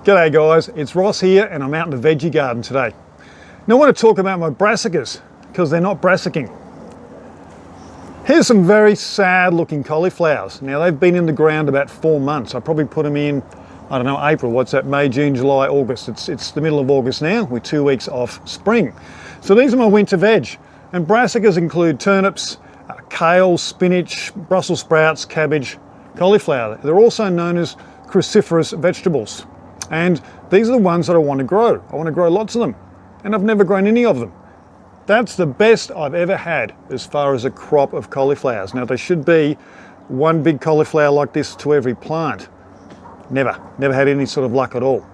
G'day guys, it's Ross here and I'm out in the veggie garden today. Now I want to talk about my brassicas because they're not brassicing. Here's some very sad looking cauliflowers. Now they've been in the ground about 4 months. I probably put them in, I don't know, April, what's that, May, June, July, August. It's the middle of August now, we're 2 weeks off spring. So these are my winter veg. And brassicas include turnips, kale, spinach, Brussel sprouts, cabbage, cauliflower. They're also known as cruciferous vegetables. And these are the ones that I want to grow. I want to grow lots of them. And I've never grown any of them. That's the best I've ever had as far as a crop of cauliflowers. Now there should be one big cauliflower like this to every plant. Never had any sort of luck at all.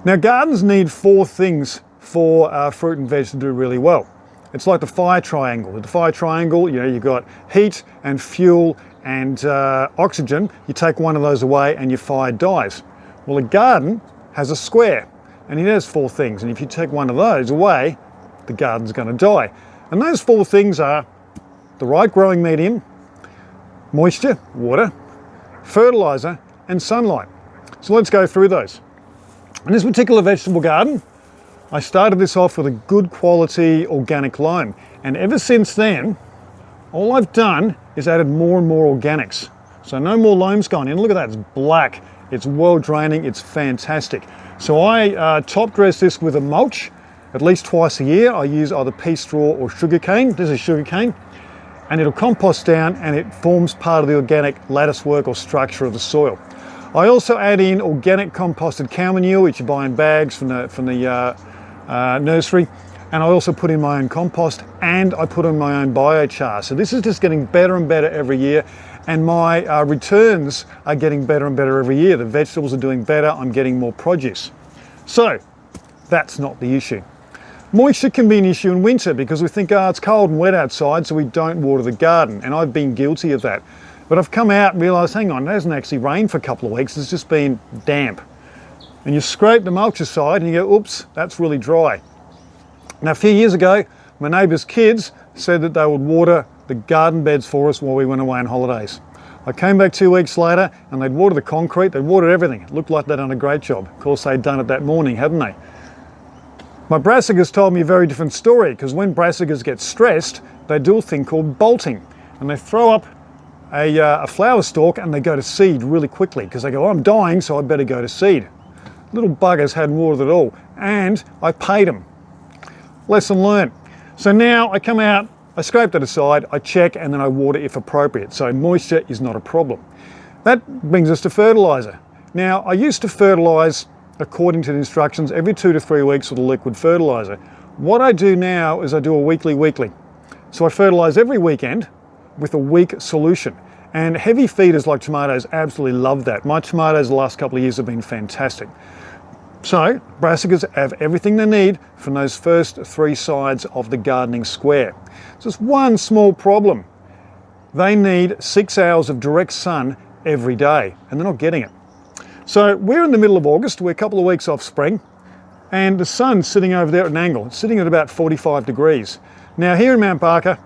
Now gardens need 4 things for fruit and veg to do really well. It's like the fire triangle. With the fire triangle, you know, you've got heat and fuel and oxygen. You take one of those away and your fire dies. Well, a garden has a square and it has 4 things. And if you take one of those away, the garden's going to die. And those 4 things are the right growing medium, moisture, water, fertilizer, and sunlight. So let's go through those. In this particular vegetable garden, I started this off with a good quality organic loam. And ever since then, all I've done is added more and more organics. So no more loam's gone in. Look at that, it's black. It's well draining, it's fantastic. So I top dress this with a mulch at least twice a year. I use either pea straw or sugarcane. This is sugarcane. And it'll compost down and it forms part of the organic lattice work or structure of the soil. I also add in organic composted cow manure, which you buy in bags from the nursery. And I also put in my own compost and I put in my own biochar. So this is just getting better and better every year. And my returns are getting better and better every year. The vegetables are doing better, I'm getting more produce. So that's not the issue. Moisture can be an issue in winter because we think, oh, it's cold and wet outside, so we don't water the garden. And I've been guilty of that. But I've come out and realised, hang on, it hasn't actually rained for a couple of weeks, it's just been damp. And you scrape the mulch aside and you go, oops, that's really dry. Now a few years ago, my neighbour's kids said that they would water the garden beds for us while we went away on holidays. I came back 2 weeks later and they'd water the concrete, they'd water everything. It looked like they'd done a great job. Of course they'd done it that morning, hadn't they? My brassicas told me a very different story because when brassicas get stressed, they do a thing called bolting. And they throw up a flower stalk and they go to seed really quickly because they go, oh, I'm dying, so I better go to seed. Little buggers hadn't watered at all. And I paid them. Lesson learned. So now I come out, I scrape that aside, I check, and then I water if appropriate. So moisture is not a problem. That brings us to fertilizer. Now, I used to fertilize according to the instructions every 2 to 3 weeks with a liquid fertilizer. What I do now is I do a weekly. So I fertilize every weekend with a weak solution. And heavy feeders like tomatoes absolutely love that. My tomatoes the last couple of years have been fantastic. So brassicas have everything they need from those first 3 sides of the gardening square. Just one small problem. They need 6 hours of direct sun every day and they're not getting it. So we're in the middle of August, we're a couple of weeks off spring, and the sun's sitting over there at an angle. It's sitting at about 45 degrees. Now here in Mount Barker,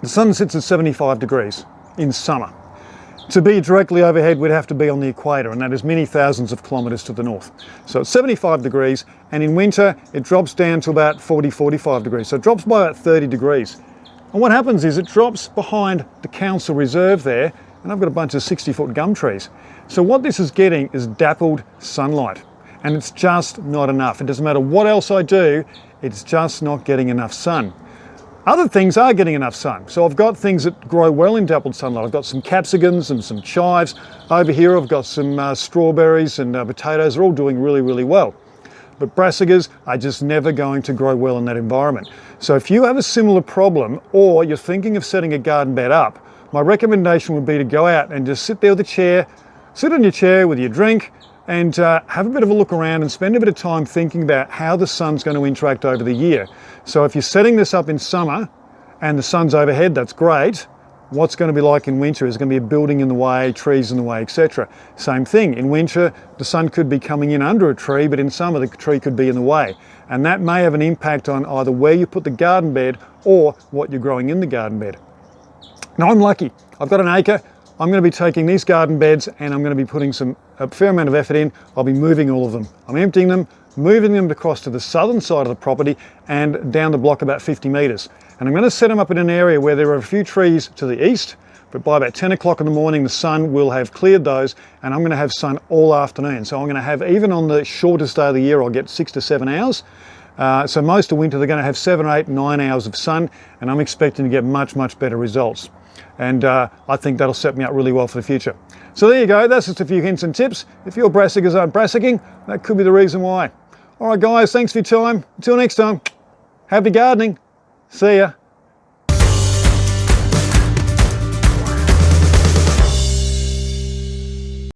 the sun sits at 75 degrees in summer. To be directly overhead, we'd have to be on the equator, and that is many thousands of kilometres to the north. So it's 75 degrees, and in winter, it drops down to about 40, 45 degrees. So it drops by about 30 degrees. And what happens is it drops behind the council reserve there, and I've got a bunch of 60-foot gum trees. So what this is getting is dappled sunlight, and it's just not enough. It doesn't matter what else I do, it's just not getting enough sun. Other things are getting enough sun. So I've got things that grow well in dappled sunlight. I've got some capsicums and some chives. Over here I've got some strawberries and potatoes. They're all doing really well. But brassicas are just never going to grow well in that environment. So if you have a similar problem or you're thinking of setting a garden bed up, my recommendation would be to go out and just sit there with a chair, sit on your chair with your drink and have a bit of a look around and spend a bit of time thinking about how the sun's going to interact over the year. So if you're setting this up in summer and the sun's overhead, that's great. What's going to be like in winter is going to be a building in the way, trees in the way, etc. Same thing, in winter the sun could be coming in under a tree, but in summer the tree could be in the way. And that may have an impact on either where you put the garden bed or what you're growing in the garden bed. Now I'm lucky, I've got an acre. I'm going to be taking these garden beds and I'm going to be putting a fair amount of effort in. I'll be moving all of them. I'm emptying them, moving them across to the southern side of the property and down the block about 50 metres. And I'm going to set them up in an area where there are a few trees to the east, but by about 10 o'clock in the morning, the sun will have cleared those and I'm going to have sun all afternoon. So I'm going to have, even on the shortest day of the year, I'll get 6 to 7 hours. So most of winter, they're going to have 7, 8, 9 hours of sun, and I'm expecting to get much, much better results. And I think that'll set me up really well for the future. So there you go, that's just a few hints and tips. If your brassicas aren't brassicing, that could be the reason why. All right guys, thanks for your time. Until next time, happy gardening. See ya.